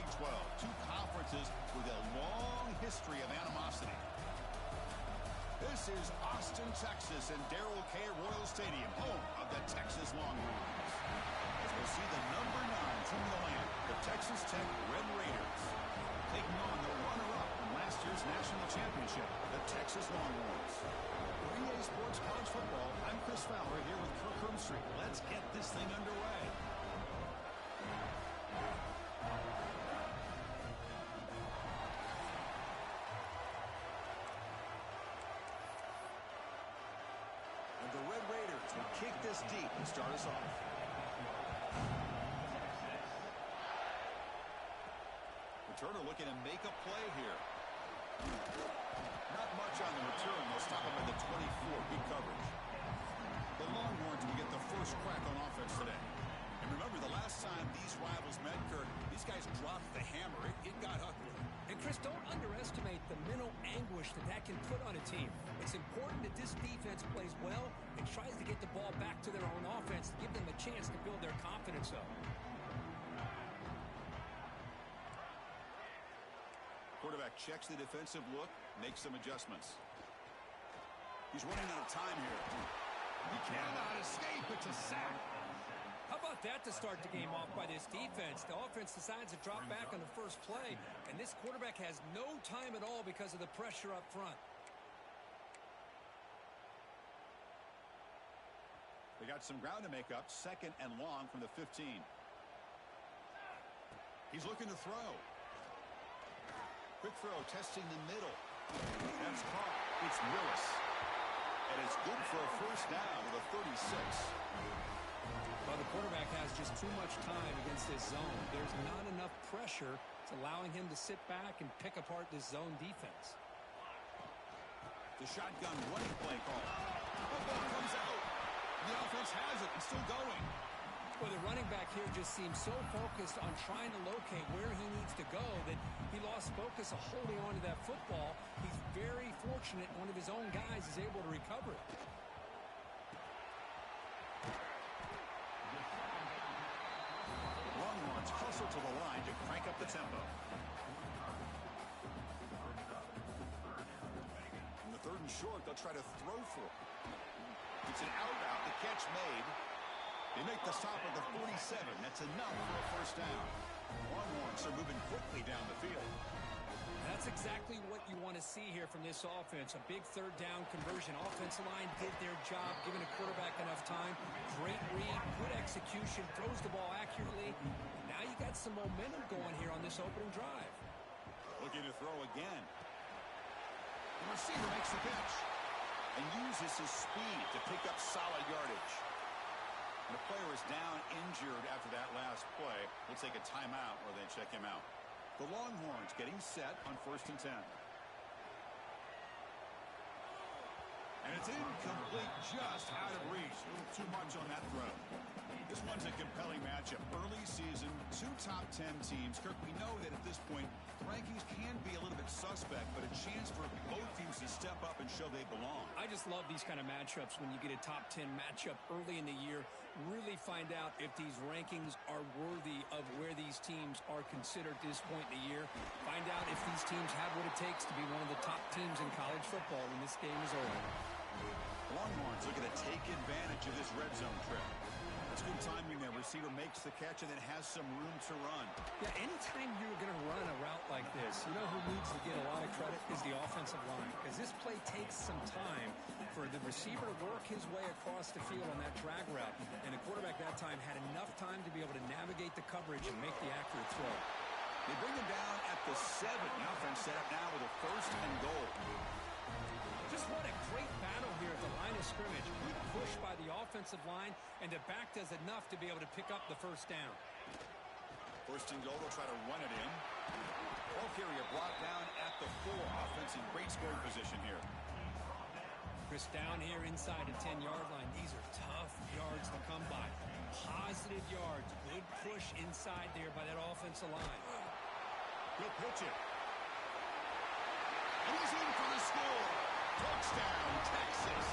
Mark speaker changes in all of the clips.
Speaker 1: Big 12. Two conferences with a long history of animosity. This is Austin, Texas, and Darrell K. Royal Stadium, home of the Texas Longhorns. As we'll see the number 9 team in the land, the Texas Tech Red Raiders, taking on the runner-up in last year's national championship, the Texas Longhorns. 3A Sports College Football, I'm Chris Fowler here with Kirk Herbstreit. Let's get this thing underway. And the Red Raiders will kick this deep and start us off. Returner looking to make a play here. Not much on the return. They'll stop him at the 24. Good coverage. The Longhorns will get the first crack on offense today. And remember, the last time these rivals met, Kirk, these guys dropped the hammer. It got ugly.
Speaker 2: And, Chris, don't underestimate the mental anguish that can put on a team. It's important that this defense plays well and tries to get the ball back to their own offense to give them a chance to build their confidence up.
Speaker 1: Quarterback checks the defensive look, makes some adjustments. He's running out of time here. He cannot escape. It's a sack.
Speaker 2: How about that to start the game off by this defense? The offense decides to drop back on the first play, and this quarterback has no time at all because of the pressure up front.
Speaker 1: They got some ground to make up. 2nd and long from the 15. He's looking to throw. Quick throw, testing the middle. That's caught. It's Willis. And it's good for a first down with a 36.
Speaker 2: Well, the quarterback has just too much time against this zone. There's not enough pressure. It's allowing him to sit back and pick apart this zone defense.
Speaker 1: The shotgun running play call. The ball comes out. The offense has it and still going.
Speaker 2: Well, the running back here just seems so focused on trying to locate where he needs to go that he lost focus of holding on to that football. He's very fortunate one of his own guys is able to recover it.
Speaker 1: Longhorns hustle to the line to crank up the tempo. On the 3rd and short, they'll try to throw for it. It's an out route. The catch made. They make the stop at the 47. That's enough for a first down. Longhorns are moving quickly down the field.
Speaker 2: That's exactly what you want to see here from this offense. A big 3rd down conversion. Offensive line did their job, giving a quarterback enough time. Great read, good execution, throws the ball accurately. Now you got some momentum going here on this opening drive.
Speaker 1: Looking to throw again. The receiver makes the catch and uses his speed to pick up solid yardage. And the player is down injured after that last play. We'll take a timeout or they check him out. The Longhorns getting set on 1st and 10. And it's incomplete, just out of reach. A little too much on that throw. This one's a compelling matchup. Early season, 2 top 10 teams. Kirk, we know that at this point, the rankings can be a little bit suspect, but a chance for both teams to step up and show they belong.
Speaker 2: I just love these kind of matchups when you get a top 10 matchup early in the year. Really find out if these rankings are worthy of where these teams are considered at this point in the year. Find out if these teams have what it takes to be one of the top teams in college football when this game is over.
Speaker 1: Longhorns looking to take advantage of this red zone trip. That's good timing there. Receiver makes the catch and then has some room to run.
Speaker 2: Yeah, anytime you're going to run a route like this, you know who needs to get a lot of credit is the offensive line. Because this play takes some time for the receiver to work his way across the field on that drag route. And the quarterback that time had enough time to be able to navigate the coverage and make the accurate throw.
Speaker 1: They bring him down at the 7. The offense set up now with a 1st and goal.
Speaker 2: Just what a great battle here at the line of scrimmage. Good push by the offensive line, and the back does enough to be able to pick up the first down.
Speaker 1: 1st and goal, they'll try to run it in. Ball carrier brought down at the 4. Offense in great scoring position here.
Speaker 2: Chris, down here inside the 10-yard line. These are tough yards to come by. Positive yards. Good push inside there by that offensive line.
Speaker 1: He'll pitch it. And he's in for the score. Touchdown, Texas.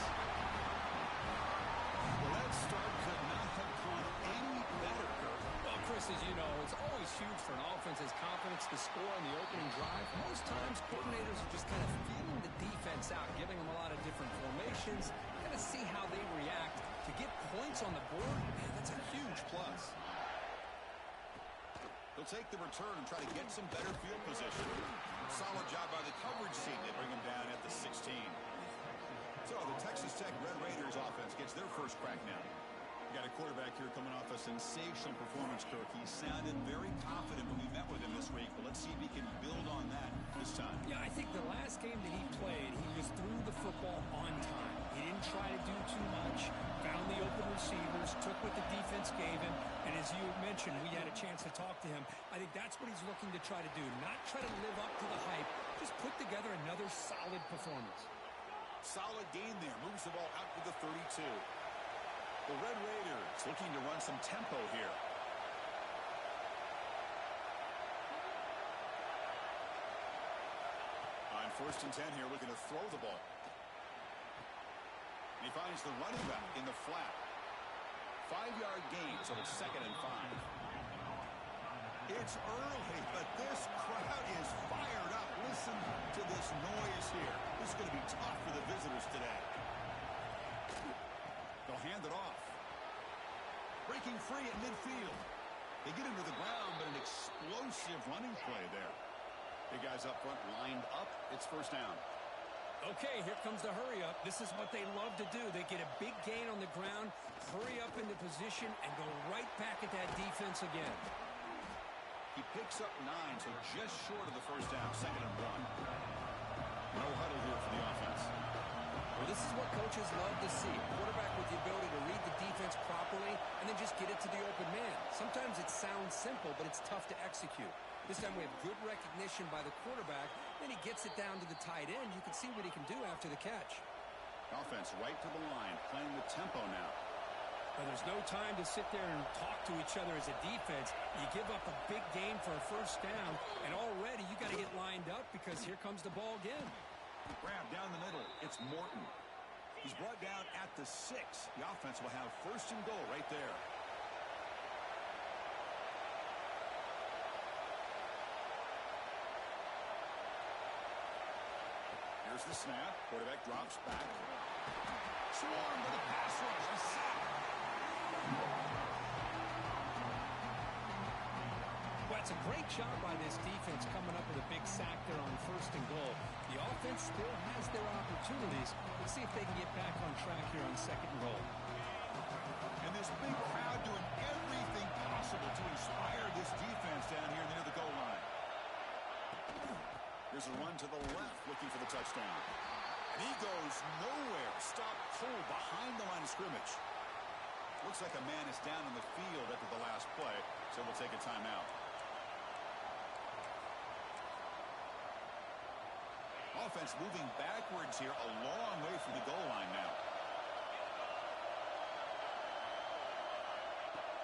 Speaker 1: Well, that start could not have gone any better, Kirk.
Speaker 2: Well, Chris, Just as you know, it's always huge for an offense's confidence to score on the opening drive. Most times, coordinators are just kind of feeling the defense out, giving them a lot of different formations, kind of see how they react. To get points on the board, man, that's a huge plus.
Speaker 1: He'll take the return and try to get some better field position. Solid job by the coverage team. They bring him down at the 16. So the Texas Tech Red Raiders offense gets their first crack now. Got a quarterback here coming off a sensational performance, Kirk. He sounded very confident when we met with him this week, but let's see if he can build on that this time.
Speaker 2: Yeah, I think the last game that he played, he just threw the football on time. He didn't try to do too much, found the open receivers, took what the defense gave him, and as you mentioned, we had a chance to talk to him. I think that's what he's looking to try to do, not try to live up to the hype, just put together another solid performance.
Speaker 1: Solid gain there, moves the ball out to the 32. The Red Raiders looking to run some tempo here. On 1st and 10 here, looking to throw the ball. And he finds the running back in the flat. 5-yard gain, so it's 2nd and 5. It's early, but this crowd is fired up. Listen to this noise here. This is going to be tough for the visitors today. They'll hand it off. Breaking free at midfield. They get him to the ground, but an explosive running play there. The guys up front lined up. It's 1st down.
Speaker 2: Okay, here comes the hurry up. This is what they love to do. They get a big gain on the ground, hurry up into position, and go right back at that defense again.
Speaker 1: He picks up 9, so just short of the 1st down, 2nd and 1. No huddle here for the offense.
Speaker 2: Well, this is what coaches love to see. A quarterback with the ability to read the defense properly and then just get it to the open man. Sometimes it sounds simple, but it's tough to execute. This time we have good recognition by the quarterback. Then he gets it down to the tight end. You can see what he can do after the catch.
Speaker 1: Offense right to the line, playing with tempo now.
Speaker 2: Well, there's no time to sit there and talk to each other as a defense. You give up a big gain for a 1st down, and already you got to get lined up because here comes the ball again.
Speaker 1: Grab down the middle. It's Morton. He's brought down at the 6. The offense will have 1st and goal right there. Here's the snap. Quarterback drops back. Swarm with a pass rush. A sack.
Speaker 2: Well, it's a great job by this defense coming up with a big sack there on 1st and goal. The offense still has their opportunities. Let's see if they can get back on track here on 2nd and goal.
Speaker 1: And this big crowd doing everything possible to inspire this defense down here near the goal line. Here's a run to the left, looking for the touchdown. And he goes nowhere. Stop cold behind the line of scrimmage. Looks like a man is down in the field after the last play, so we'll take a timeout. Offense moving backwards here, a long way from the goal line now.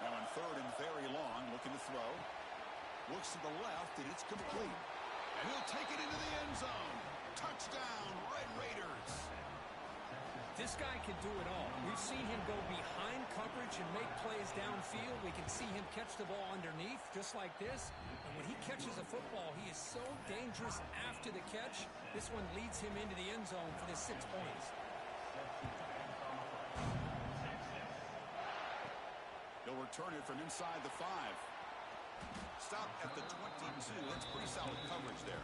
Speaker 1: Now on 3rd and very long, looking to throw. Looks to the left, and it's complete. And he'll take it into the end zone. Touchdown, Red Raiders.
Speaker 2: This guy can do it all. We've seen him go behind coverage and make plays downfield. We can see him catch the ball underneath just like this. And when he catches a football, he is so dangerous after the catch. This one leads him into the end zone for the 6 points.
Speaker 1: He'll return it from inside the 5. Stop at the 22. That's pretty solid coverage there.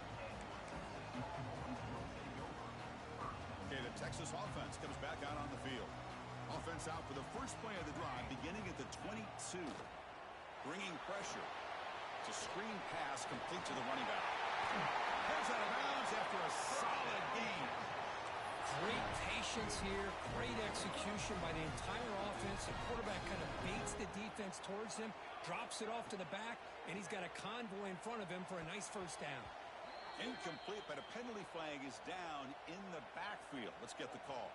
Speaker 1: Okay, the Texas offense comes back out on the field. Offense out for the first play of the drive, beginning at the 22. Bringing pressure. It's a screen pass complete to the running back. Heads out of bounds after a solid gain.
Speaker 2: Great patience here, great execution by the entire offense. The quarterback kind of baits the defense towards him, drops it off to the back, and he's got a convoy in front of him for a nice 1st down.
Speaker 1: Incomplete, but a penalty flag is down in the backfield. Let's get the call.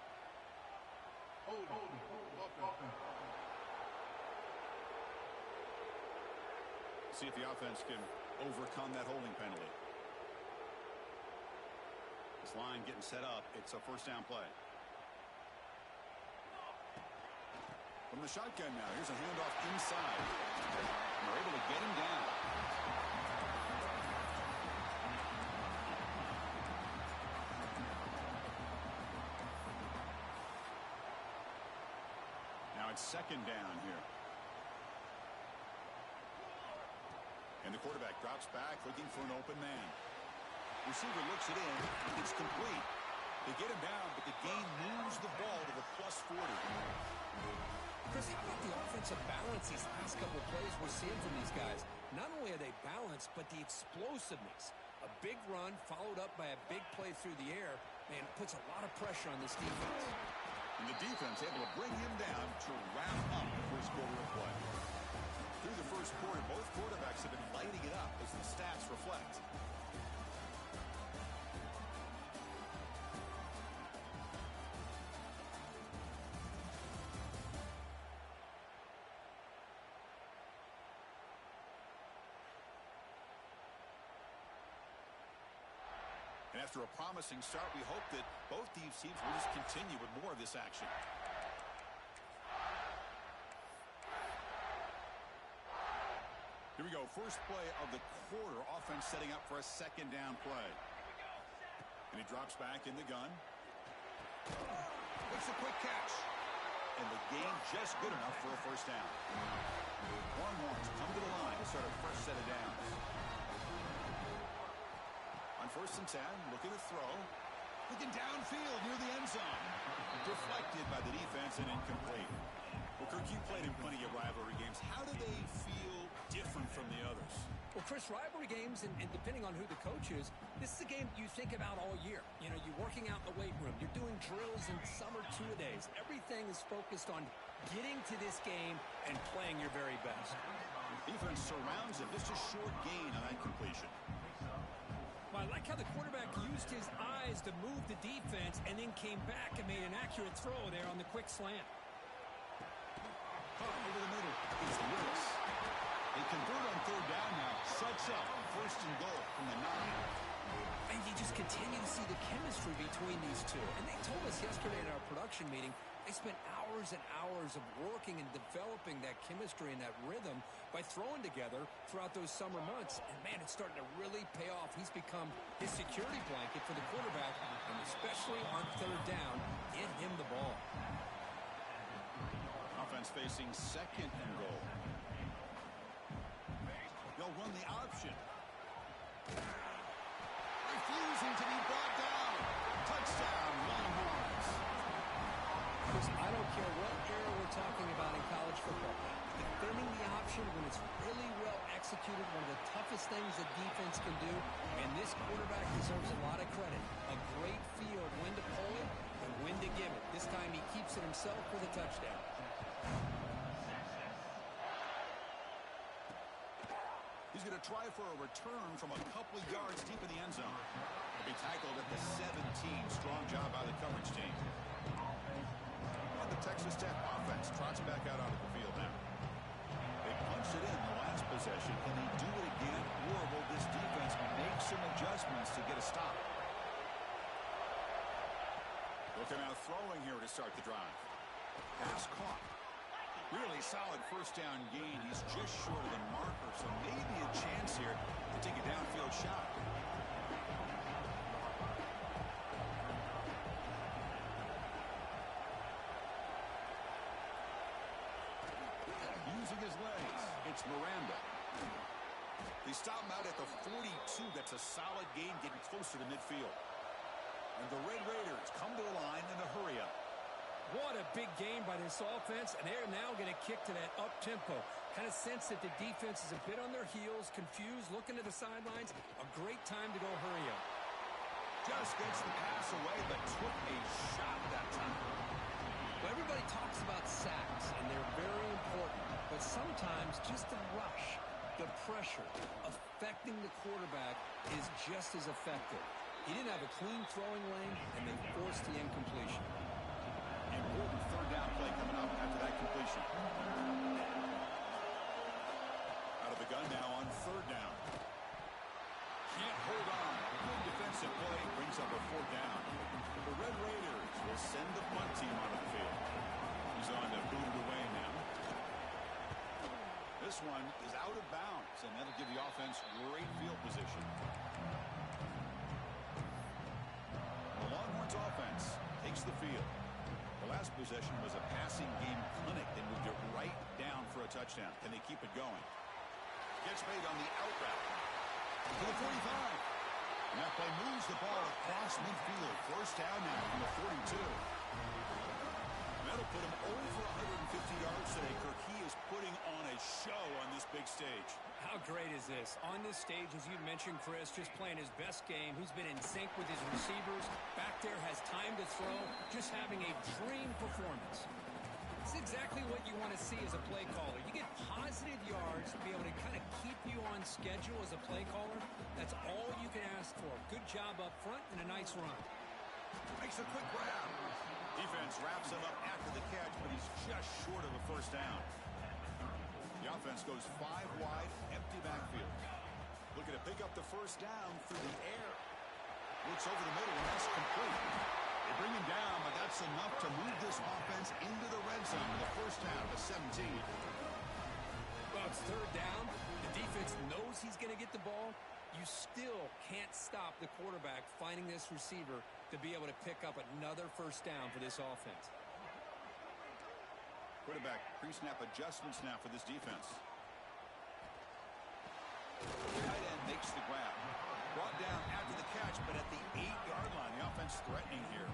Speaker 1: See if the offense can overcome that holding penalty. This line getting set up. It's a 1st down play. From the shotgun now. Here's a handoff inside. And they're able to get It's second down here. And the quarterback drops back looking for an open man. Receiver looks it in. It's complete. They get him down, but the gain moves the ball to the +40.
Speaker 2: Chris, how about the offensive balance these last couple of plays we're seeing from these guys? Not only are they balanced, but the explosiveness. A big run followed up by a big play through the air. Man, it puts a lot of pressure on this defense.
Speaker 1: And the defense able to bring him down to wrap up the first quarter of play. Through the first quarter, both quarterbacks have been lighting it up as the stats reflect. And after a promising start, we hope that both these teams will just continue with more of this action. Here we go. First play of the quarter. Offense setting up for a second down play. And he drops back in the gun. Makes a quick catch. And the gain just good enough for a first down. Longhorns come to the line to start a first set of downs. On 1st and 10, looking to throw. Looking downfield near the end zone. Deflected by the defense and incomplete. Well, Kirk, you played in plenty of rivalry games. How do they feel different from the others?
Speaker 2: Well, Chris, rivalry games, and depending on who the coach is, this is a game you think about all year. You know, you're working out in the weight room. You're doing drills in summer two-a-days. Everything is focused on getting to this game and playing your very best.
Speaker 1: Defense surrounds him. Just a short gain on that completion.
Speaker 2: Well, I like how the quarterback used his eyes to move the defense and then came back and made an accurate throw there on the quick slant.
Speaker 1: Caught over the middle. It's Willis. They convert on 3rd down now. Sets up 1st and goal from the 9.
Speaker 2: And you just continue to see the chemistry between these two. And they told us yesterday in our production meeting, they spent hours and hours of working and developing that chemistry and that rhythm by throwing together throughout those summer months. And, man, it's starting to really pay off. He's become his security blanket for the quarterback, and especially on 3rd down, get him the ball.
Speaker 1: Offense facing 2nd and goal. They'll run the option. Refusing to be brought down. Touchdown, Longhorns.
Speaker 2: Chris, I don't care what era we're talking about in college football. Defending the option when it's really well executed, one of the toughest things that defense can do, and this quarterback deserves a lot of credit. A great feel of when to pull it and when to give it. This time he keeps it himself for the touchdown.
Speaker 1: He's going to try for a return from a couple of yards deep in the end zone. He'll be tackled at the 17. Strong job by the coverage team. And the Texas Tech offense trots back out onto the field now. They punched it in the last possession. Can they do it again, or will this defense make some adjustments to get a stop? Looking out throwing here to start the drive. Pass caught. Really solid first down gain. He's just short of the marker, so maybe a chance here to take a downfield shot. Using his legs, it's Miranda. They stop him out at the 42. That's a solid gain, getting closer to midfield. And the Red Raiders come to the line in a hurry up.
Speaker 2: What a big game by this offense, and they're now going to kick to that up-tempo. Kind of sense that the defense is a bit on their heels, confused, looking to the sidelines. A great time to go hurry up.
Speaker 1: Just gets the pass away, but took a shot that time.
Speaker 2: Well, everybody talks about sacks, and they're very important. But sometimes just the rush, the pressure, affecting the quarterback is just as effective. He didn't have a clean throwing lane, and they forced the incompletion.
Speaker 1: Important 3rd down play coming up after that completion. Out of the gun now on 3rd down. Can't hold on. Good defensive play brings up a 4th down. The Red Raiders will send the punt team onto the field. He's on to boot it away now. This one is out of bounds, and that'll give the offense great field position. The Longhorns offense takes the field. The last possession was a passing game clinic. They moved it right down for a touchdown. Can they keep it going? Gets made on the out route to the 45. And that play moves the ball across midfield. First down now from the 42. That'll put him over 150 yards today, Kirk. He is putting on a show on this big stage.
Speaker 2: How great is this? On this stage, as you mentioned, Chris, just playing his best game. He's been in sync with his receivers. Back there, has time to throw. Just having a dream performance. It's exactly what you want to see as a play caller. You get positive yards to be able to kind of keep you on schedule as a play caller. That's all you can ask for. Good job up front and a nice run.
Speaker 1: Makes a quick grab. Defense wraps him up after the catch, but he's just short of a first down. The offense goes 5 wide, empty backfield. Looking to pick up the first down through the air. Looks over the middle, and that's complete. They bring him down, but that's enough to move this offense into the red zone with a first down of 17.
Speaker 2: Well, it's third down. The defense knows he's going to get the ball. You still can't stop the quarterback finding this receiver to be able to pick up another first down for this offense.
Speaker 1: Quarterback pre-snap adjustments now for this defense. Tight end makes the grab. Brought down after the catch, but at the 8-yard line, the offense threatening here.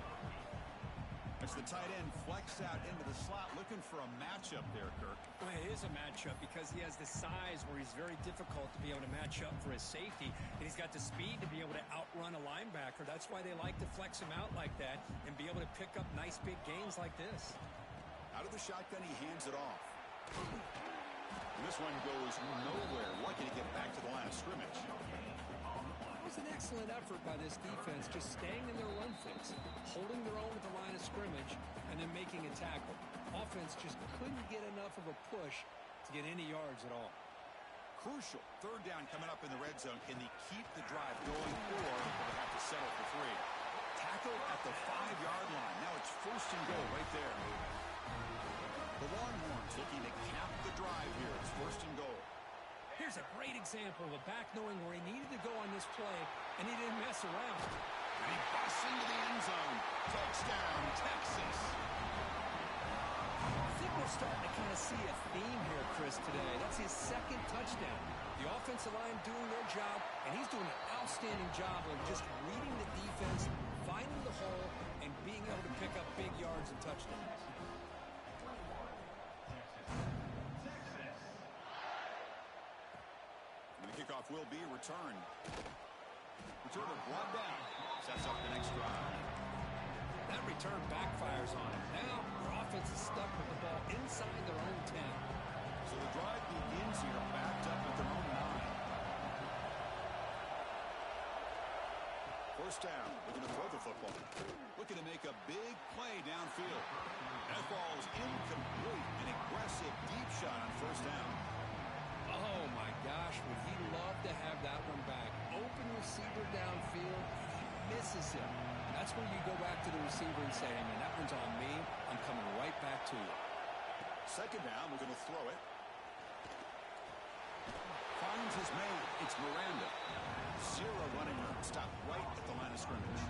Speaker 1: As the tight end flex out into the slot, looking for a matchup there, Kirk.
Speaker 2: Well, it is a matchup because he has the size where he's very difficult to be able to match up for his safety, and he's got the speed to be able to outrun a linebacker. That's why they like to flex him out like that and be able to pick up nice big gains like this.
Speaker 1: Out of the shotgun, he hands it off. And this one goes nowhere. Lucky to get back to the line of scrimmage.
Speaker 2: It was an excellent effort by this defense, just staying in their run fix, holding their own at the line of scrimmage, and then making a tackle. Offense just couldn't get enough of a push to get any yards at all.
Speaker 1: Crucial. Third down coming up in the red zone. Can they keep the drive going, or will they have to settle for 3? Tackle at the 5-yard line. Now it's first and goal right there. The Longhorns looking to cap the drive here. It's first and goal.
Speaker 2: Here's a great example of a back knowing where he needed to go on this play, and he didn't mess around.
Speaker 1: And he busts into the end zone. Touchdown, Texas.
Speaker 2: I think we're starting to kind of see a theme here, Chris, today. That's his second touchdown. The offensive line doing their job, and he's doing an outstanding job of just reading the defense, finding the hole, and being able to pick up big yards and touchdowns.
Speaker 1: Kickoff will be returned. Returner brought down. Sets up the next drive.
Speaker 2: That return backfires on him. Now, their offense is stuck with the ball inside their own 10.
Speaker 1: So the drive begins here backed up at their own 9. First down. Looking to throw the football. Looking to make a big play downfield. That ball is incomplete. An aggressive deep shot on first down.
Speaker 2: Oh, my gosh, would he love to have that one back. Open receiver downfield, he misses him. That's where you go back to the receiver and say, hey, man, that one's on me. I'm coming right back to you.
Speaker 1: Second down, we're going to throw it. Finds his man. It's Miranda. 0 running room. Stop right at the line of scrimmage.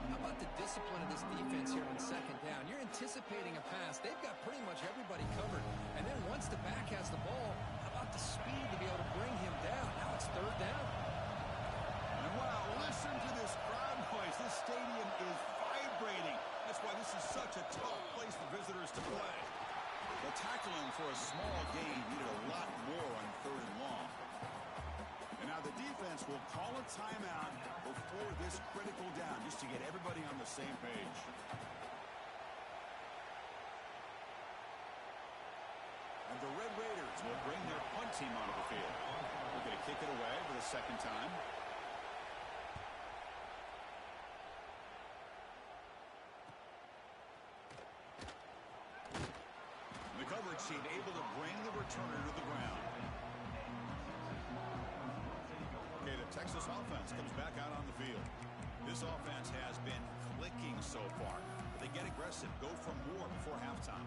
Speaker 2: How about the discipline of this defense here on second down? You're anticipating a pass. They've got pretty much everybody covered. And then once the back has the ball, how about the speed to be able to bring him down? Now it's third down.
Speaker 1: And wow, listen to this crowd noise. This stadium is vibrating. That's why this is such a tough place for visitors to play. The tackling for a small gain needed a lot more on third and long. And now the defense will call a timeout before this critical down just to get everybody on the same page. And the Red Raiders will bring their punt team onto the field. They're going to kick it away for the second time. The coverage team able to bring the returner to the ground. Okay, the Texas offense comes back out on the field. This offense has been clicking so far. But they get aggressive, go for more before halftime.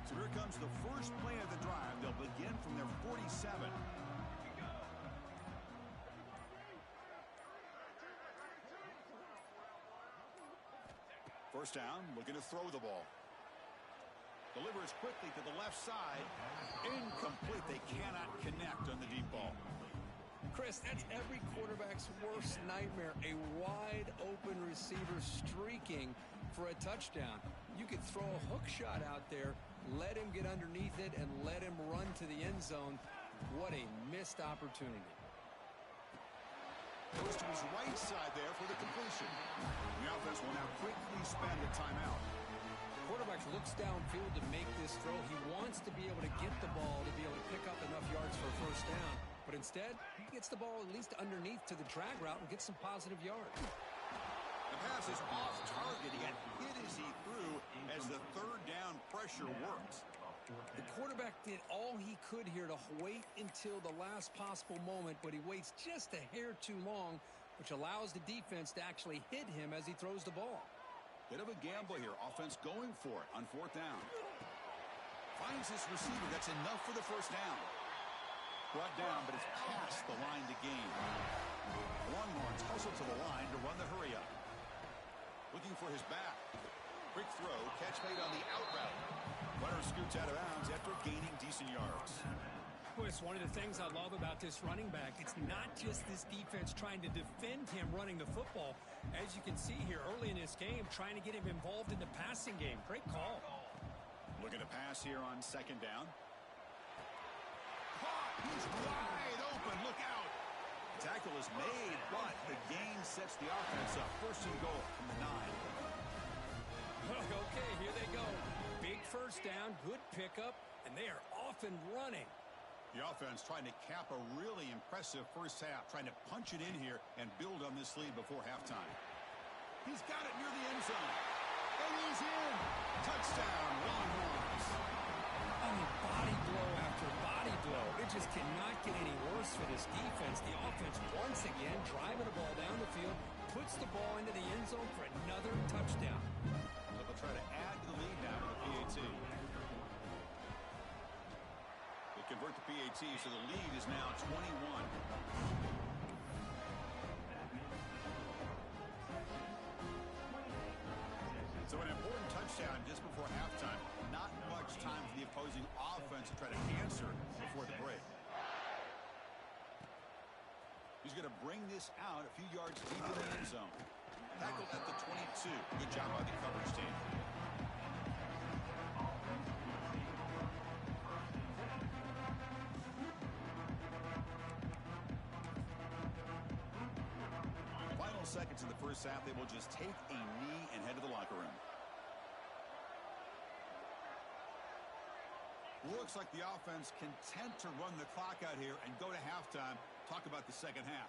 Speaker 1: So here comes the first play of the drive. They'll begin from their 47. First down, looking to throw the ball. Delivers quickly to the left side. Incomplete. They cannot connect on the deep ball.
Speaker 2: Chris, that's every quarterback's worst nightmare. A wide open receiver streaking for a touchdown. You could throw a hook shot out there, let him get underneath it, and let him run to the end zone. What a missed opportunity.
Speaker 1: Goes to his right side there for the completion. The offense will now quickly spend a timeout.
Speaker 2: Quarterback looks downfield to make this throw. He wants to be able to get the ball to be able to pick up enough yards for a first down. But instead, he gets the ball at least underneath to the drag route and gets some positive yards.
Speaker 1: The pass is off target. He got hit as he threw as the third down pressure worked.
Speaker 2: The quarterback did all he could here to wait until the last possible moment, but he waits just a hair too long, which allows the defense to actually hit him as he throws the ball.
Speaker 1: Bit of a gamble here. Offense going for it on fourth down. Finds his receiver. That's enough for the first down. Brought down, but it's past the line to gain. Longhorns hustle to the line to run the hurry up. Looking for his back. Quick throw. Catch made on the out route. Runner scoots out of bounds after gaining decent yards.
Speaker 2: Well, it's one of the things I love about this running back. It's not just this defense trying to defend him running the football. As you can see here early in this game, trying to get him involved in the passing game. Great call.
Speaker 1: Looking to pass here on second down. Caught. He's wide open. Look out. Tackle is made, but the gain sets the offense up. First and goal from the 9.
Speaker 2: Okay, here they go. Big first down, good pickup, and they are off and running.
Speaker 1: The offense trying to cap a really impressive first half, trying to punch it in here and build on this lead before halftime. He's got it near the end zone. And he's in. Touchdown, Longhorns.
Speaker 2: I mean, body blow after body blow. It just cannot get any worse for this defense. The offense, once again, driving the ball down the field, puts the ball into the end zone for another touchdown.
Speaker 1: They'll try to add to the lead now to the PAT. Convert the PAT, so the lead is now 21. So an important touchdown just before halftime. Not much time for the opposing offense to try to answer before the break. He's going to bring this out a few yards deep in the end zone. Tackled at the 22. Good job by the coverage team. Seconds in the first half, they will just take a knee and head to the locker room. Looks like the offense content to run the clock out here and go to halftime. Talk about the second half.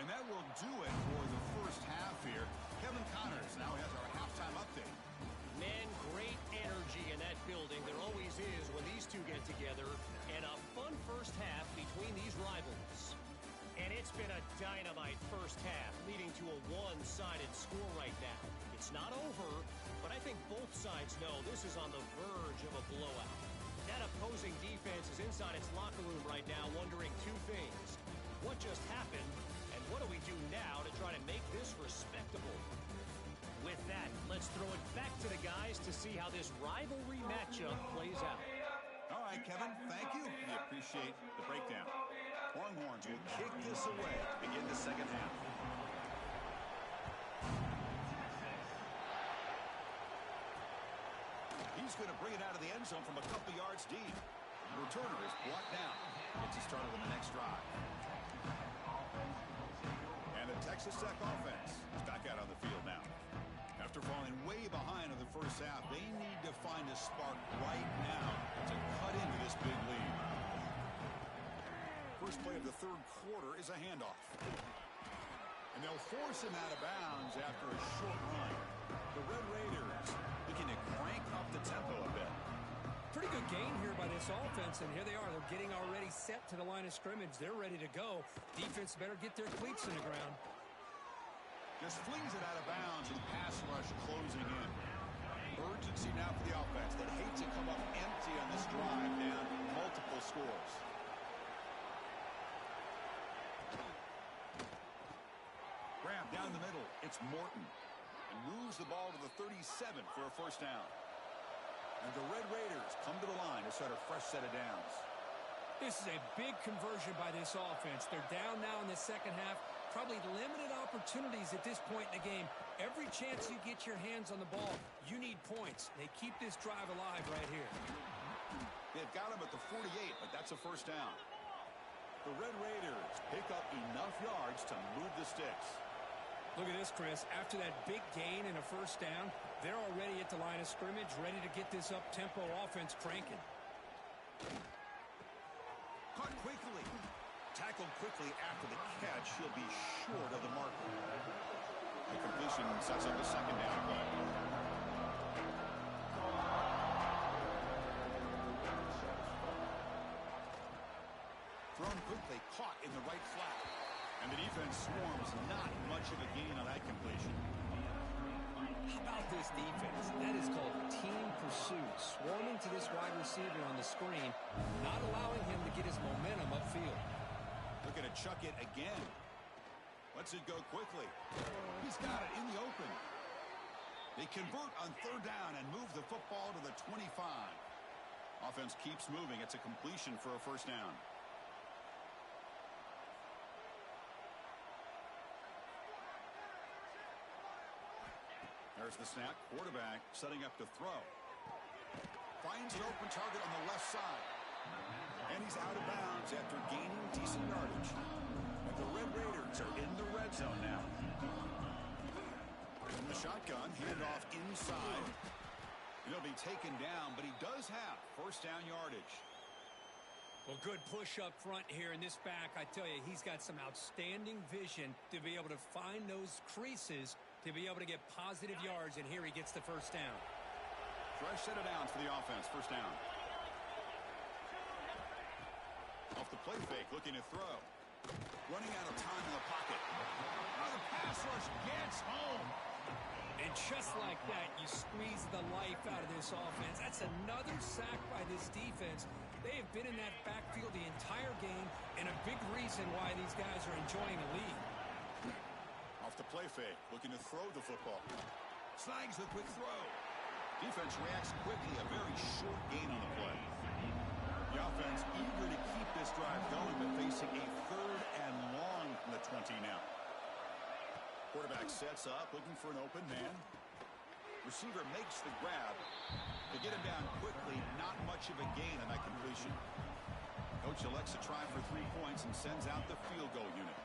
Speaker 1: And that will do it for the first half here. Kevin Connors now has our halftime update.
Speaker 3: Man, great energy in that building. There always is when these two get together. And a fun first half between these rivals. And it's been a dynamite first half, leading to a one-sided score right now. It's not over, but I think both sides know this is on the verge of a blowout. That opposing defense is inside its locker room right now wondering two things. What just happened? What do we do now to try to make this respectable? With that, let's throw it back to the guys to see how this rivalry matchup plays out.
Speaker 1: All right, Kevin, thank you. We appreciate the breakdown. Longhorns will kick this away to begin the second half. He's going to bring it out of the end zone from a couple yards deep. The returner is brought down. Gets you started on the next drive. And the Texas Tech offense is back out on the field now. After falling way behind in the first half, they need to find a spark right now to cut into this big lead. First play of the third quarter is a handoff. And they'll force him out of bounds after a short run. The Red Raiders looking to crank up the tempo a bit.
Speaker 2: Pretty good gain here by this offense, and here they are. They're getting already set to the line of scrimmage. They're ready to go. Defense better get their cleats in the ground.
Speaker 1: Just flings it out of bounds and pass rush closing in. Urgency now for the offense. They'd hate to come up empty on this drive, down multiple scores. Grab down the middle. It's Morton. And moves the ball to the 37 for a first down. And the Red Raiders come to the line to start a fresh set of downs.
Speaker 2: This is a big conversion by this offense. They're down now in the second half. Probably limited opportunities at this point in the game. Every chance you get your hands on the ball, you need points. They keep this drive alive right here.
Speaker 1: They've got him at the 48, but that's a first down. The Red Raiders pick up enough yards to move the sticks.
Speaker 2: Look at this, Chris. After that big gain and a first down, they're already at the line of scrimmage, ready to get this up-tempo offense cranking.
Speaker 1: Caught quickly. Tackled quickly after the catch. He'll be short of the marker. The completion sets up the second down play. Thrown quickly, caught in the right flat. And the defense swarms, not much of a gain on that completion.
Speaker 2: How about this defense? That is called team pursuit. Swarming to this wide receiver on the screen, not allowing him to get his momentum upfield.
Speaker 1: Looking to chuck it again. Lets it go quickly. He's got it in the open. They convert on third down and move the football to the 25. Offense keeps moving. It's a completion for a first down. There's the snap. Quarterback setting up to throw. Finds an open target on the left side. And he's out of bounds after gaining decent yardage. And the Red Raiders are in the red zone now. In the shotgun, handed off inside. He'll be taken down, but he does have first down yardage.
Speaker 2: Well, good push up front here in this back. I tell you, he's got some outstanding vision to be able to find those creases to be able to get positive yards, and here he gets the first down.
Speaker 1: Fresh set of downs for the offense. First down. Off the play fake, looking to throw. Running out of time in the pocket. Now the pass rush gets home.
Speaker 2: And just like that, you squeeze the life out of this offense. That's another sack by this defense. They have been in that backfield the entire game, and a big reason why these guys are enjoying the lead.
Speaker 1: Off the play fake, looking to throw the football. Snags the quick throw. Defense reacts quickly, a very short gain on the play. The offense eager to keep this drive going, but facing a third and long from the 20 now. Quarterback sets up, looking for an open man. Receiver makes the grab. To get him down quickly, not much of a gain on that completion. Coach elects to try for 3 points and sends out the field goal unit.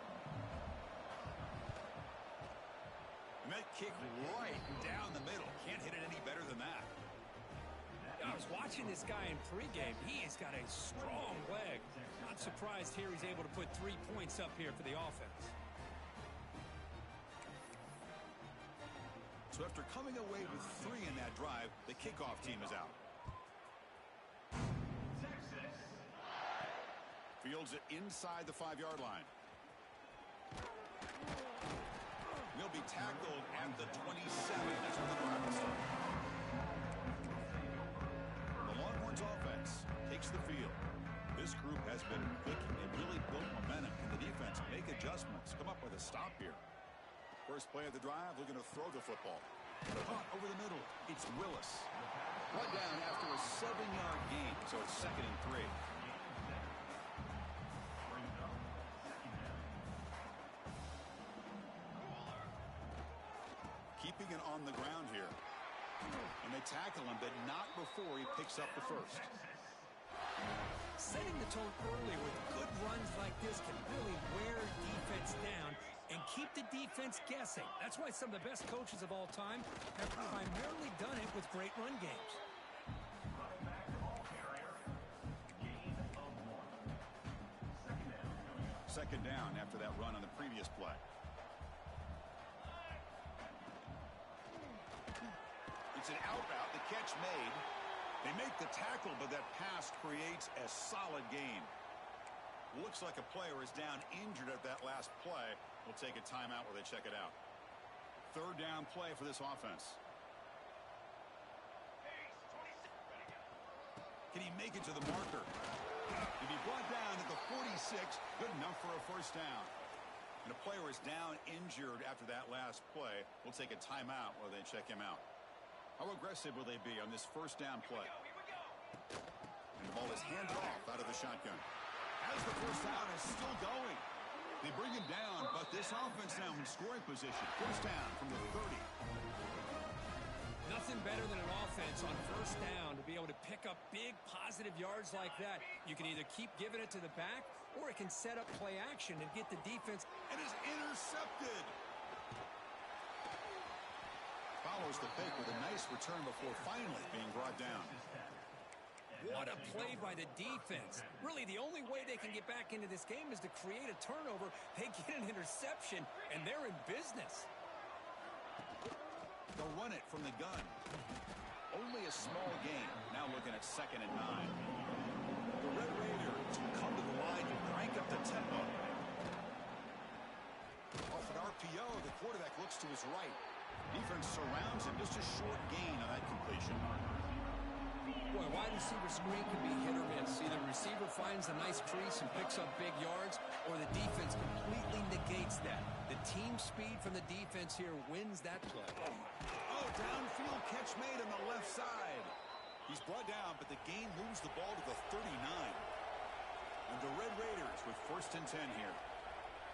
Speaker 1: And that kick right down the middle. Can't hit it any better than that.
Speaker 2: I was watching this guy in pregame. He has got a strong leg. Not surprised here he's able to put 3 points up here for the offense.
Speaker 1: So after coming away with 3 in that drive, the kickoff team is out. Fields it inside the 5-yard line. He'll be tackled at the 27. That's where the drive will start. The Longhorns offense takes the field. This group has been clicking. They really built momentum. Can the defense make adjustments? Come up with a stop here. First play of the drive, looking to throw the football. Caught over the middle. It's Willis. Brought down after a 7-yard gain, so it's 2nd and 3. Keeping it on the ground here. And they tackle him, but not before he picks up the first.
Speaker 2: Setting the tone early with good runs like this can really wear defense down and keep the defense guessing. That's why some of the best coaches of all time have primarily done it with great run games.
Speaker 1: Second down after that run on the previous play. It's an out route, the catch made. They make the tackle, but that pass creates a solid gain. Looks like a player is down injured at that last play. We'll take a timeout where they check it out. Third down play for this offense. Can he make it to the marker? He'll be brought down at the 46. Good enough for a first down. And a player is down injured after that last play. We'll take a timeout while they check him out. How aggressive will they be on this first down play? And the ball is handed off out of the shotgun. As the first down is still going. They bring him down, but this offense now in scoring position. First down from the 30.
Speaker 2: Nothing better than an offense on first down to be able to pick up big positive yards like that. You can either keep giving it to the back, or it can set up play action and get the defense.
Speaker 1: And is intercepted. Follows the pick with a nice return before finally being brought down.
Speaker 2: What a play by the defense. Really, the only way they can get back into this game is to create a turnover. They get an interception, and they're in business.
Speaker 1: They'll run it from the gun. Only a small gain. Now looking at 2nd and 9. The Red Raiders come to the line and crank up the tempo. Off an RPO, the quarterback looks to his right. Defense surrounds him. Just a short gain on that completion.
Speaker 2: Boy, wide receiver screen can be hit or miss. Either receiver finds a nice crease and picks up big yards, or the defense completely negates that. The team speed from the defense here wins that play.
Speaker 1: Oh, downfield catch made on the left side. He's brought down, but the gain moves the ball to the 39. And the Red Raiders with 1st and 10 here.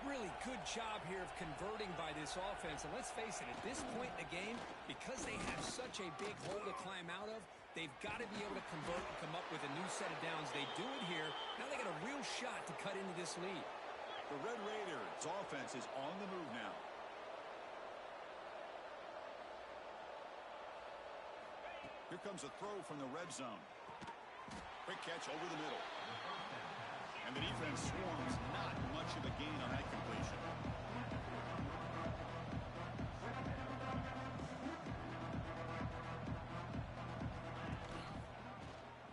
Speaker 2: Really good job here of converting by this offense. And let's face it, at this point in the game, because they have such a big hole to climb out of, they've got to be able to convert and come up with a new set of downs. They do it here. Now they got a real shot to cut into this lead.
Speaker 1: The Red Raiders offense is on the move now. Here comes a throw from the red zone. Quick catch over the middle. And the defense swarms. Not much of a gain on that completion.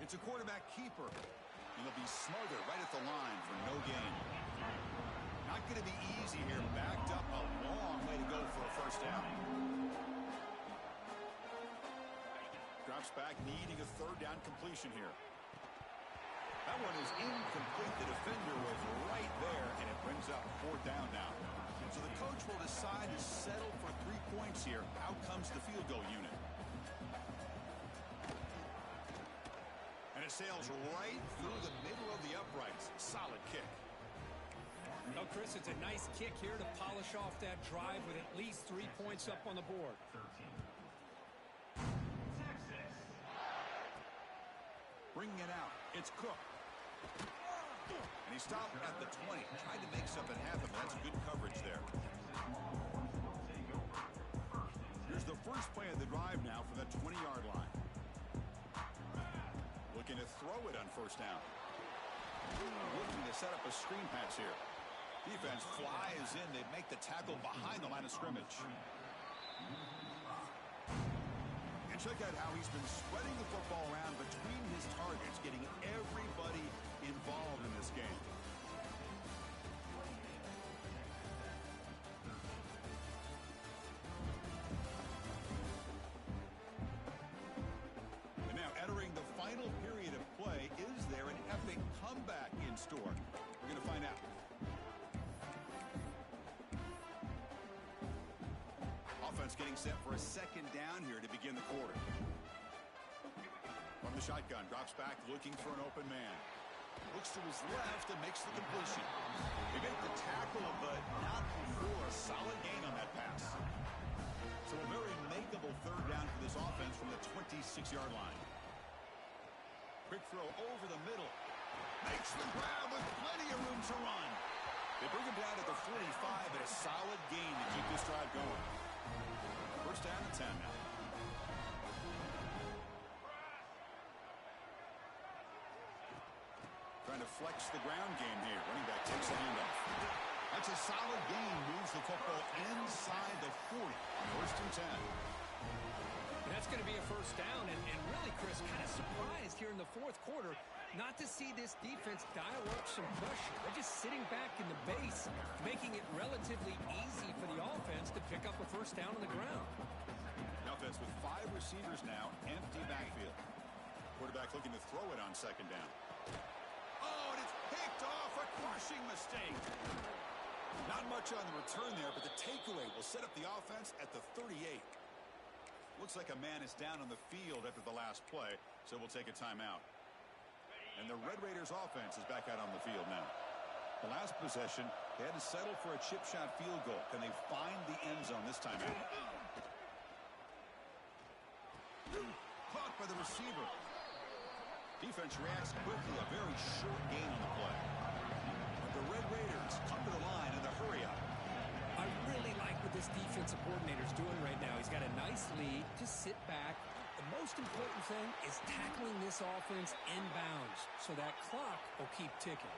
Speaker 1: It's a quarterback keeper. And he'll be smothered right at the line for no gain. Not going to be easy here. Backed up a long way to go for a first down. Drops back, needing a 3rd down completion here. That one is incomplete. The defender was right there, and it brings up 4th down now. So the coach will decide to settle for 3 points here. Out comes the field goal unit. And it sails right through the middle of the uprights. Solid kick.
Speaker 2: Well, Chris, it's a nice kick here to polish off that drive with at least 3 points up on the board.
Speaker 1: Bringing it out. It's Cook. And he stopped at the 20. Tried to make something happen, but that's good coverage there. Here's the first play of the drive now from the 20-yard line. Looking to throw it on first down. Looking to set up a screen pass here. Defense flies in. They make the tackle behind the line of scrimmage. And check out how he's been spreading the football around between his targets, getting everybody involved in this game. And now entering the final period of play, is there an epic comeback in store? We're going to find out. Offense getting set for a 2nd down here to begin the quarter. From the shotgun, drops back, looking for an open man. Looks to his left and makes the completion. They make the tackle, but not before a solid gain on that pass. So a very makeable 3rd down for this offense from the 26-yard line. Quick throw over the middle. Makes the grab with plenty of room to run. They bring him down to the 45, but a solid gain to keep this drive going. First down and 10 now. Trying to flex the ground game here. Running back takes the handoff. That's a solid gain. Moves the football inside the 40. First and 10.
Speaker 2: And that's going to be a first down. And really, Chris, kind of surprised here in the 4th quarter not to see this defense dial up some pressure. They're just sitting back in the base, making it relatively easy for the offense to pick up a first down on the ground.
Speaker 1: The offense with 5 receivers now, empty backfield. Quarterback looking to throw it on second down. Oh, and it's picked off. A crushing mistake. Not much on the return there, but the takeaway will set up the offense at the 38. Looks like a man is down on the field after the last play, so we'll take a timeout. And the Red Raiders offense is back out on the field now. The last possession, they had to settle for a chip shot field goal. Can they find the end zone this time out? Caught by the receiver. Defense reacts quickly. A very short gain on the play. The Red Raiders come to the line in the hurry up.
Speaker 2: I really like what this defensive coordinator is doing right now. He's got a nice lead. Just sit back. The most important thing is tackling this offense inbounds so that clock will keep ticking.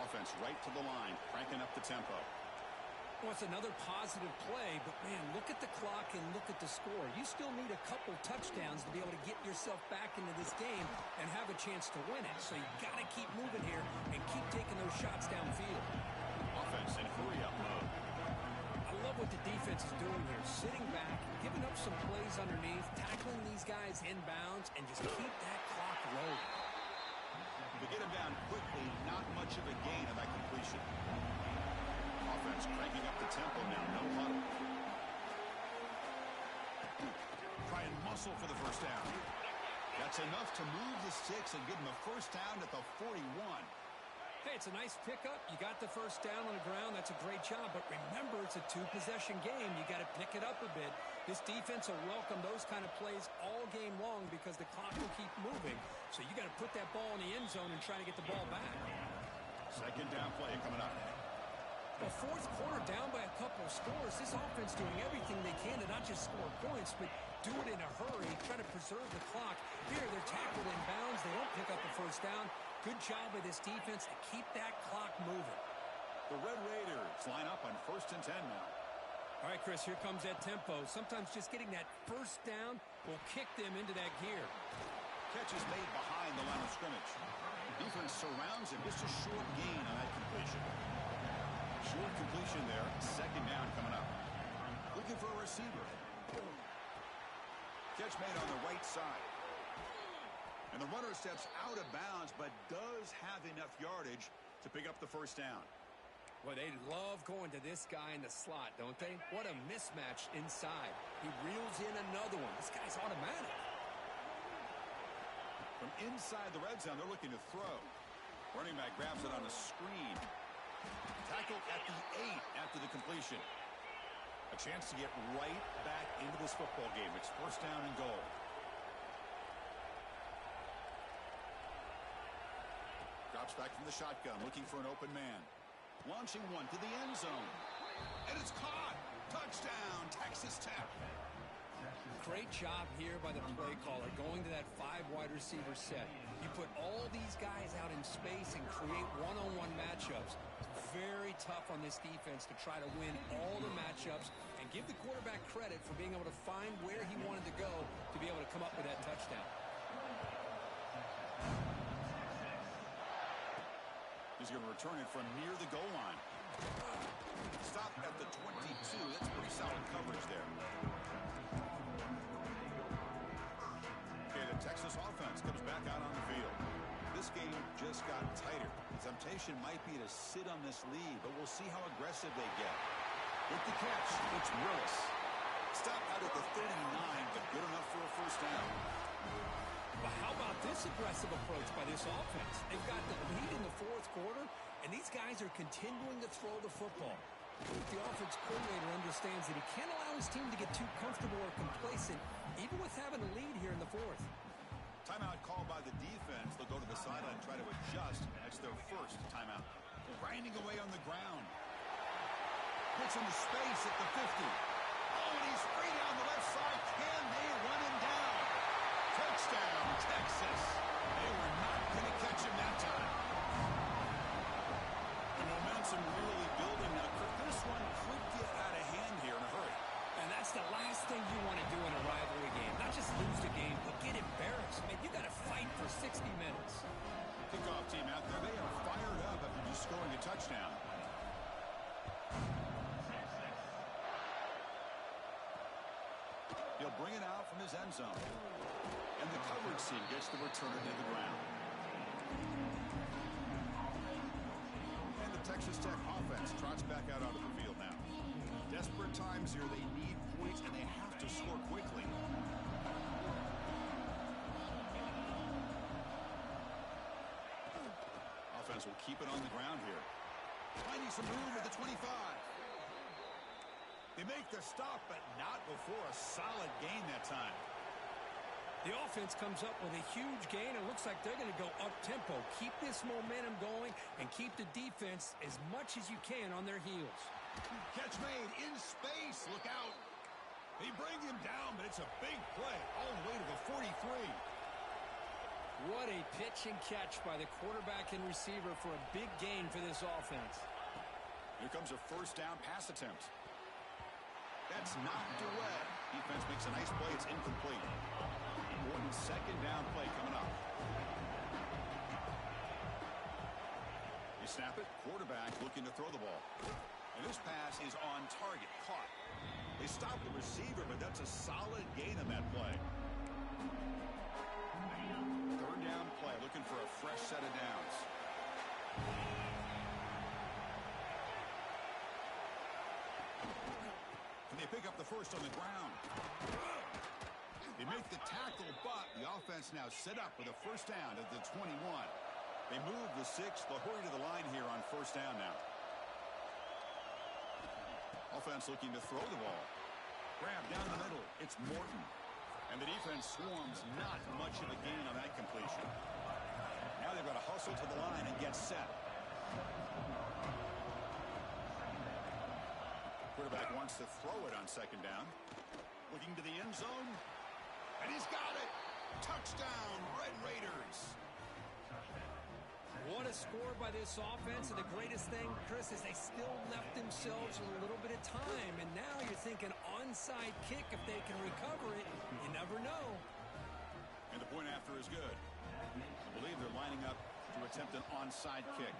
Speaker 1: Offense right to the line, cranking up the tempo.
Speaker 2: Well, it's another positive play, but, man, look at the clock and look at the score. You still need a couple touchdowns to be able to get yourself back into this game and have a chance to win it. So you got to keep moving here and keep taking those shots downfield.
Speaker 1: Offense in hurry-up mode.
Speaker 2: I love what the defense is doing here. Sitting back, giving up some plays underneath, tackling these guys inbounds, and just keep that clock rolling.
Speaker 1: To get him down quickly, not much of a gain on that completion. Offense cranking up the tempo now, no huddle. Try and muscle for the first down. That's enough to move the sticks and give him a first down at the 41.
Speaker 2: Hey, it's a nice pickup. You got the first down on the ground. That's a great job. But remember, it's a two-possession game. You got to pick it up a bit. This defense will welcome those kind of plays all game long because the clock will keep moving. So you got to put that ball in the end zone and try to get the ball back.
Speaker 1: Second down play coming up.
Speaker 2: Well, fourth quarter down by a couple of scores. This offense doing everything they can to not just score points, but do it in a hurry, try to preserve the clock. Here, they're tackled in bounds. They don't pick up the first down. Good job by this defense to keep that clock moving.
Speaker 1: The Red Raiders line up on 1st and 10 now.
Speaker 2: All right, Chris, here comes that tempo. Sometimes just getting that first down will kick them into that gear.
Speaker 1: Catch is made behind the line of scrimmage. Defense surrounds him. Just a short gain on that completion. Short completion there. Second down coming up. Looking for a receiver. Catch made on the right side. And the runner steps out of bounds, but does have enough yardage to pick up the first down.
Speaker 2: Well, they love going to this guy in the slot, don't they? What a mismatch inside. He reels in another one. This guy's automatic.
Speaker 1: From inside the red zone, they're looking to throw. Running back grabs it on a screen. Tackled at the 8 after the completion. A chance to get right back into this football game. It's first down and goal. Drops back from the shotgun, looking for an open man. Launching one to the end zone. And it's caught. Touchdown, Texas Tech.
Speaker 2: Great job here by the play caller, going to that 5 wide receiver set. You put all these guys out in space and create one-on-one matchups. Very tough on this defense to try to win all the matchups and give the quarterback credit for being able to find where he wanted to go to be able to come up with that touchdown.
Speaker 1: He's going to return it from near the goal line. Stop at the 22. That's pretty solid coverage there. Okay, the Texas offense comes back out on the field. This game just got tighter. The temptation might be to sit on this lead, but we'll see how aggressive they get. With the catch, it's Willis. Stop out at the 39, but good enough for a first down.
Speaker 2: Well, how about this aggressive approach by this offense? They've got the lead in the fourth quarter, and these guys are continuing to throw the football. The offense coordinator understands that he can't allow his team to get too comfortable or complacent, even with having a lead here in the fourth.
Speaker 1: Timeout called by the defense. They'll go to the sideline and try to adjust. That's their first timeout. Grinding away on the ground. Gets into space at the 50. Oh, and he's free down the left side. Can they run him down? Touchdown, Texas. They were not going to catch him that time. The momentum really building now. This one could get out of hand here in a hurry.
Speaker 2: And that's the last thing you want to do in a rivalry game. Not just lose the game, but get embarrassed. Man, you got to fight for 60 minutes.
Speaker 1: Kickoff team out there. They are fired up after just scoring a touchdown. He'll bring it out from his end zone. And the coverage team gets the returner to the ground. And the Texas Tech offense trots back out onto the field now. Desperate times here. They need points, and they have to score quickly. Offense will keep it on the ground here. Finding some room at the 25. They make the stop, but not before a solid gain that time.
Speaker 2: The offense comes up with a huge gain. It looks like they're going to go up-tempo. Keep this momentum going and keep the defense as much as you can on their heels.
Speaker 1: Catch made in space. Look out. They bring him down, but it's a big play all the way to the 43.
Speaker 2: What a pitch and catch by the quarterback and receiver for a big gain for this offense.
Speaker 1: Here comes a first down pass attempt. That's knocked away. Defense makes a nice play. It's incomplete. Important second down play coming up. You snap it. Quarterback looking to throw the ball. And this pass is on target. Caught. They stop the receiver, but that's a solid gain on that play. Third down play. Looking for a fresh set of downs. And they pick up the first on the ground. They make the tackle, but the offense now set up with a first down at the 21. They move the 6. They'll hurry to the line here on first down now. Offense looking to throw the ball. Grab down the middle. It's Morton. And the defense swarms. Not much of a gain on that completion. Now they've got to hustle to the line and get set. Quarterback wants to throw it on second down. Looking to the end zone. And he's got it. Touchdown, Red Raiders.
Speaker 2: What a score by this offense. And the greatest thing, Chris, is they still left themselves a little bit of time. And now you're thinking onside kick. If they can recover it, you never know.
Speaker 1: And the point after is good. I believe they're lining up to attempt an onside kick.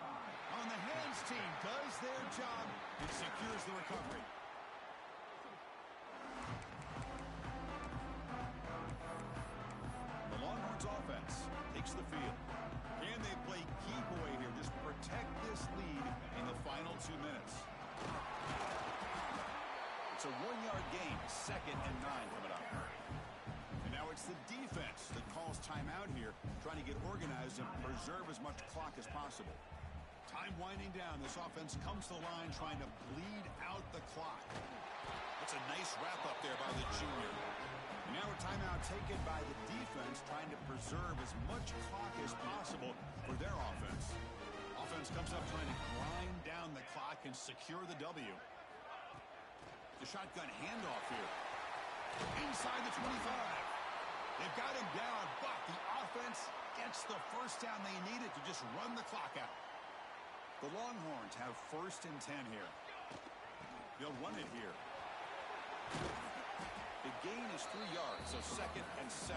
Speaker 1: On the hands team does their job. It secures the recovery. The Longhorns offense takes the field. Can they play keep away here? Just protect this lead in the final 2 minutes. It's a 1-yard gain. 2nd and 9 coming up. And now it's the defense that calls timeout here, trying to get organized and preserve as much clock as possible. Time winding down. This offense comes to the line trying to bleed out the clock. That's a nice wrap up there by the junior. And now a timeout taken by the defense trying to preserve as much clock as possible for their offense. Offense comes up trying to grind down the clock and secure the W. The shotgun handoff here. Inside the 25. They've got him down, but the offense gets the first down they needed to just run the clock out. The Longhorns have 1st and 10 here. They'll run it here. The gain is 3 yards, so 2nd and 7.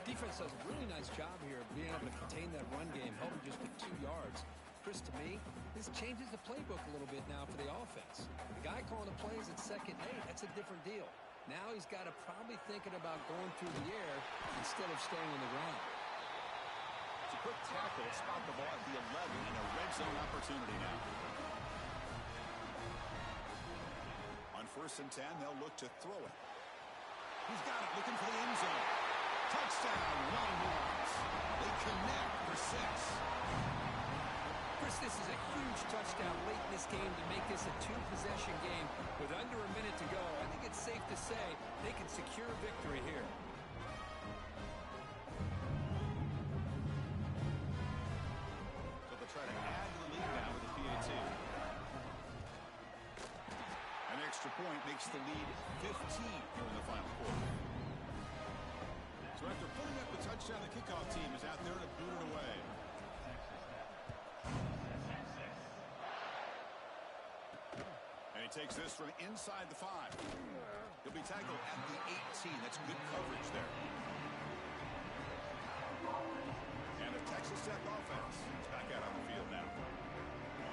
Speaker 2: Defense does a really nice job here of being able to contain that run game, helping just with 2 yards. Chris, to me, this changes the playbook a little bit now for the offense. The guy calling the plays at 2nd and 8, that's a different deal. Now he's got to probably thinking about going through the air instead of staying on the ground.
Speaker 1: It's a quick tackle. Spot the ball at the 11 and a red zone opportunity now. On 1st and 10, they'll look to throw it. He's got it, looking for the end zone. Touchdown, Longhorns. They connect for 6.
Speaker 2: Chris, this is a huge touchdown late in this game to make this a 2-possession game with under a minute to go. I think it's safe to say they can secure victory here.
Speaker 1: So they'll try to add to the lead now with the PAT. An extra point makes the lead 15 here in the final quarter. So after putting up the touchdown, the kickoff team is out there to boot it away. And he takes this from inside the 5. He'll be tackled at the 18. That's good coverage there. And the Texas Tech offense is back out on the field now.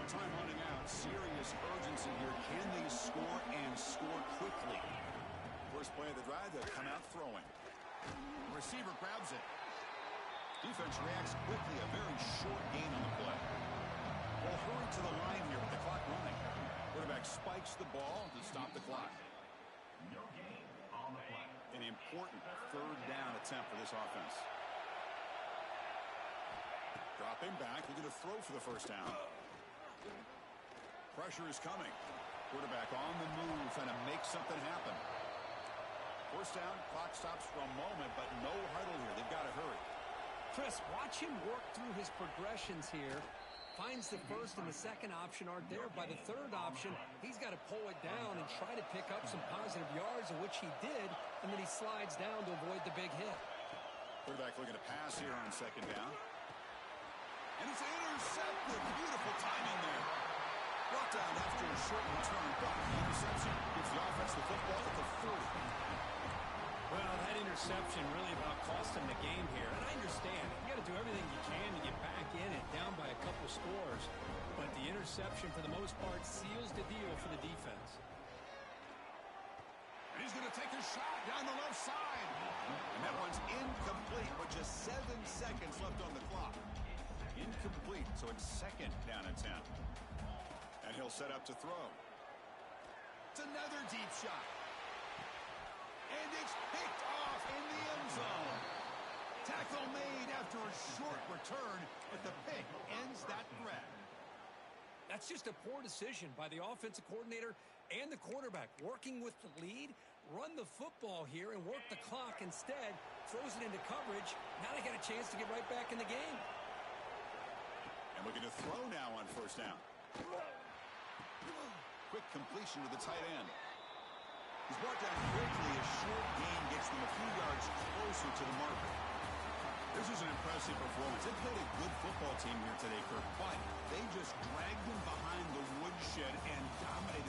Speaker 1: Time running out. Serious urgency here. Can they score and score quickly? First play of the receiver grabs it. Defense reacts quickly. A very short gain on the play. We'll hurry to the line here with the clock running. Quarterback spikes the ball to stop the clock.
Speaker 4: No gain on the play.
Speaker 1: An important third down attempt for this offense. Dropping back, looking to throw for the first down. Pressure is coming. Quarterback on the move, trying to make something happen. First down, clock stops for a moment, but no huddle here. They've got to hurry.
Speaker 2: Chris, watch him work through his progressions here. Finds the first and the second option aren't there. By the third option, he's got to pull it down and try to pick up some positive yards, of which he did, and then he slides down to avoid the big hit.
Speaker 1: Quarterback looking to pass here on second down. And it's intercepted. Beautiful timing there. Brought down after a short return, but the interception gives the offense the football at the 40.
Speaker 2: Well, that interception really about cost him the game here. And I understand. You got to do everything you can to get back in it, down by a couple scores. But the interception, for the most part, seals the deal for the defense.
Speaker 1: And he's going to take a shot down the left side. And that one's incomplete with just 7 seconds left on the clock. Incomplete, so it's second down and 10. And he'll set up to throw. It's another deep shot. And it's picked off in the end zone. Tackle made after a short return, but the pick ends that threat.
Speaker 2: That's just a poor decision by the offensive coordinator and the quarterback. Working with the lead, run the football here and work the clock instead. Throws it into coverage. Now they got a chance to get right back in the game.
Speaker 1: And looking to throw now on first down. Quick completion to the tight end. He's brought down quickly. A short gain gets them a few yards closer to the marker. This is an impressive performance. They played a good football team here today, Kirk, but they just dragged him behind the woodshed and dominated